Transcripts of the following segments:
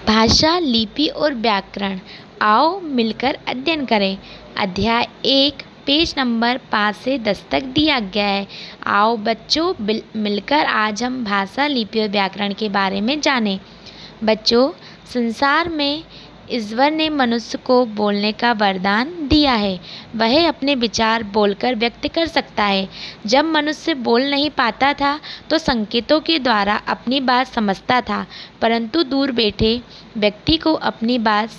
भाषा, लिपि और व्याकरण। आओ मिलकर अध्ययन करें। अध्याय 1 पेज नंबर 5 से 10 तक दिया गया है। आओ बच्चों मिलकर आज हम भाषा, लिपि और व्याकरण के बारे में जानें। बच्चों, संसार में ईश्वर ने मनुष्य को बोलने का वरदान दिया है। वह अपने विचार बोलकर व्यक्त कर सकता है। जब मनुष्य बोल नहीं पाता था तो संकेतों के द्वारा अपनी बात समझता था, परंतु दूर बैठे व्यक्ति को अपनी बात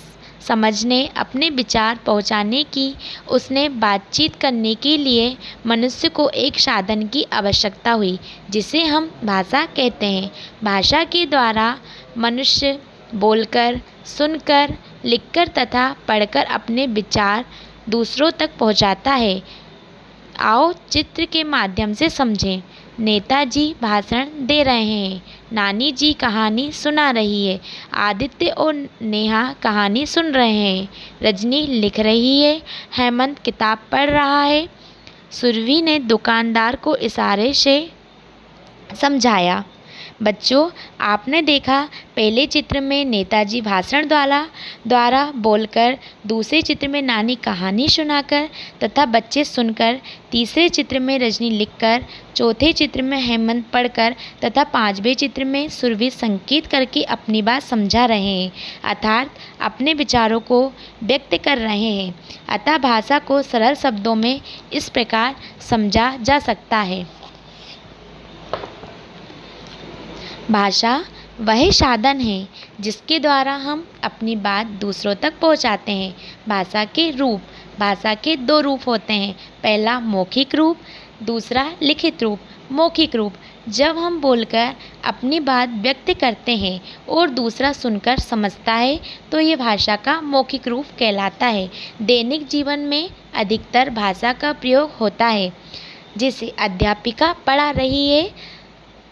समझने, अपने विचार पहुंचाने की, उसने बातचीत करने के लिए मनुष्य को एक साधन की आवश्यकता हुई, जिसे हम भाषा कहते हैं। भाषा के द्वारा मनुष्य बोलकर, सुनकर, लिखकर तथा पढ़कर अपने विचार दूसरों तक पहुंचाता है। आओ चित्र के माध्यम से समझें। नेताजी भाषण दे रहे हैं। नानी जी कहानी सुना रही है। आदित्य और नेहा कहानी सुन रहे हैं। रजनी लिख रही है। हेमंत किताब पढ़ रहा है। सुरभि ने दुकानदार को इशारे से समझाया। बच्चों, आपने देखा पहले चित्र में नेताजी भाषण द्वारा बोलकर, दूसरे चित्र में नानी कहानी सुनाकर तथा बच्चे सुनकर, तीसरे चित्र में रजनी लिखकर, चौथे चित्र में हेमंत पढ़कर तथा पांचवें चित्र में सुरभि संकेत करके अपनी बात समझा रहे हैं, अर्थात अपने विचारों को व्यक्त कर रहे हैं। अतः भाषा को सरल शब्दों में इस प्रकार समझा जा सकता है। भाषा वह साधन है जिसके द्वारा हम अपनी बात दूसरों तक पहुंचाते हैं। भाषा के रूप। भाषा के दो रूप होते हैं। पहला मौखिक रूप, दूसरा लिखित रूप। मौखिक रूप जब हम बोलकर अपनी बात व्यक्त करते हैं और दूसरा सुनकर समझता है तो ये भाषा का मौखिक रूप कहलाता है। दैनिक जीवन में अधिकतर भाषा का प्रयोग होता है। जैसे अध्यापिका पढ़ा रही है,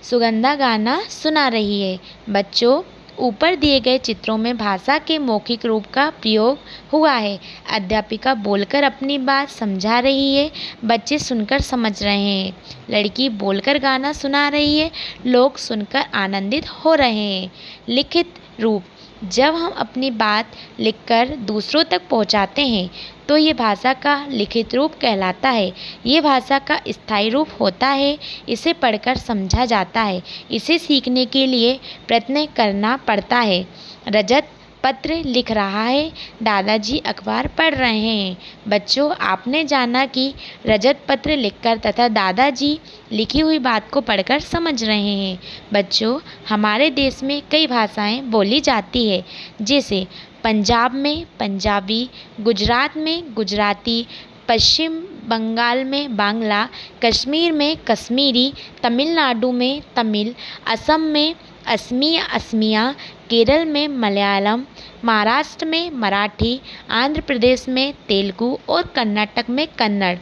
सुगंधा गाना सुना रही है। बच्चों, ऊपर दिए गए चित्रों में भाषा के मौखिक रूप का प्रयोग हुआ है। अध्यापिका बोलकर अपनी बात समझा रही है, बच्चे सुनकर समझ रहे हैं। लड़की बोलकर गाना सुना रही है, लोग सुनकर आनंदित हो रहे हैं। लिखित रूप जब हम अपनी बात लिखकर दूसरों तक पहुंचाते हैं तो ये भाषा का लिखित रूप कहलाता है। ये भाषा का स्थायी रूप होता है। इसे पढ़कर समझा जाता है। इसे सीखने के लिए प्रयत्न करना पड़ता है। रजत पत्र लिख रहा है। दादाजी अखबार पढ़ रहे हैं। बच्चों, आपने जाना कि रजत पत्र लिखकर तथा दादाजी लिखी हुई बात को पढ़कर समझ रहे हैं। बच्चों, हमारे देश में कई भाषाएं बोली जाती है, जैसे पंजाब में पंजाबी, गुजरात में गुजराती, पश्चिम बंगाल में बांग्ला, कश्मीर में कश्मीरी, तमिलनाडु में तमिल, असम में असमिया, केरल में मलयालम, महाराष्ट्र में मराठी, आंध्र प्रदेश में तेलुगु और कर्नाटक में कन्नड़।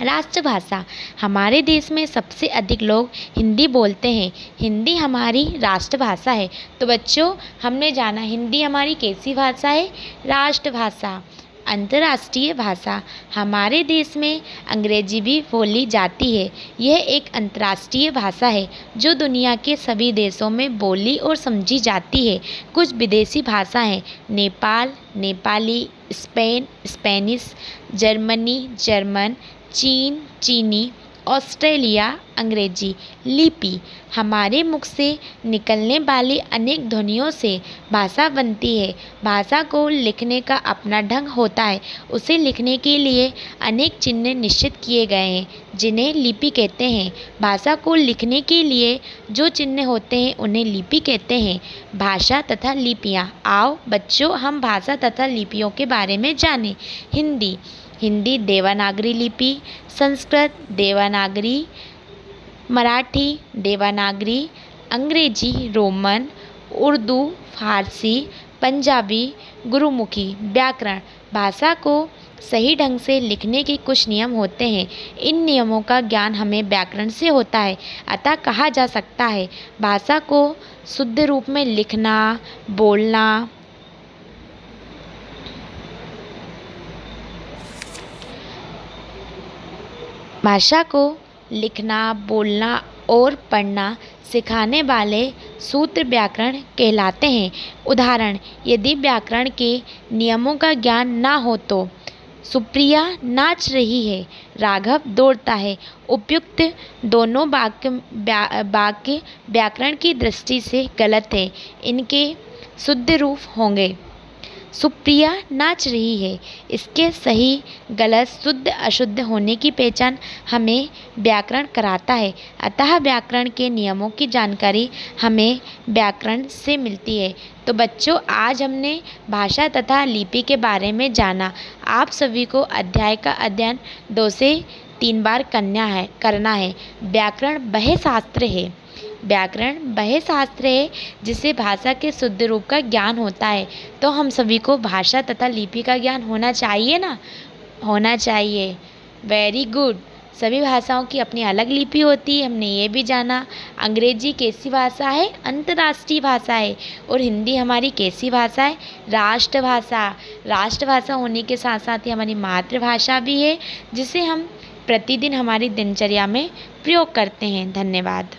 राष्ट्रभाषा हमारे देश में सबसे अधिक लोग हिंदी बोलते हैं। हिंदी हमारी राष्ट्रभाषा है। तो बच्चों, हमने जाना हिंदी हमारी कैसी भाषा है? राष्ट्रभाषा। अंतर्राष्ट्रीय भाषा हमारे देश में अंग्रेजी भी बोली जाती है। यह एक अंतर्राष्ट्रीय भाषा है जो दुनिया के सभी देशों में बोली और समझी जाती है। कुछ विदेशी भाषाएं Nepal Nepali, Spain Spanish, Germany German, चीन चीनी, ऑस्ट्रेलिया अंग्रेजी। लिपि हमारे मुख से निकलने वाली अनेक ध्वनियों से भाषा बनती है। भाषा को लिखने का अपना ढंग होता है। उसे लिखने के लिए अनेक चिन्ह निश्चित किए गए हैं, जिन्हें लिपि कहते हैं। भाषा को लिखने के लिए जो चिन्ह होते हैं उन्हें लिपि कहते हैं। भाषा तथा लिपियाँ। आओ बच्चों, हम भाषा तथा लिपियों के बारे में जानें। हिंदी देवनागरी लिपि, संस्कृत देवनागरी, मराठी देवनागरी, अंग्रेजी रोमन, उर्दू, फारसी, पंजाबी गुरुमुखी। व्याकरण भाषा को सही ढंग से लिखने के कुछ नियम होते हैं। इन नियमों का ज्ञान हमें व्याकरण से होता है। अतः कहा जा सकता है भाषा को शुद्ध रूप में लिखना, बोलना, भाषा को लिखना, बोलना और पढ़ना सिखाने वाले सूत्र व्याकरण कहलाते हैं। उदाहरण, यदि व्याकरण के नियमों का ज्ञान ना हो तो सुप्रिया नाच रही है, राघव दौड़ता है। उपयुक्त दोनों वाक्य व्याकरण की दृष्टि से गलत है। इनके शुद्ध रूप होंगे, सुप्रिया नाच रही है। इसके सही, गलत, शुद्ध, अशुद्ध होने की पहचान हमें व्याकरण कराता है। अतः व्याकरण के नियमों की जानकारी हमें व्याकरण से मिलती है। तो बच्चों, आज हमने भाषा तथा लिपि के बारे में जाना। आप सभी को अध्याय का अध्ययन 2 से 3 बार करना है। व्याकरण वह शास्त्र है जिसे भाषा के शुद्ध रूप का ज्ञान होता है। तो हम सभी को भाषा तथा लिपि का ज्ञान होना चाहिए ना? होना चाहिए। Very good. सभी भाषाओं की अपनी अलग लिपि होती है, हमने ये भी जाना। अंग्रेजी कैसी भाषा है? अंतर्राष्ट्रीय भाषा है। और हिंदी हमारी कैसी भाषा है? राष्ट्रभाषा। राष्ट्रभाषा होने के साथ साथ ही हमारी मातृभाषा भी है, जिसे हम प्रतिदिन हमारी दिनचर्या में प्रयोग करते हैं। धन्यवाद।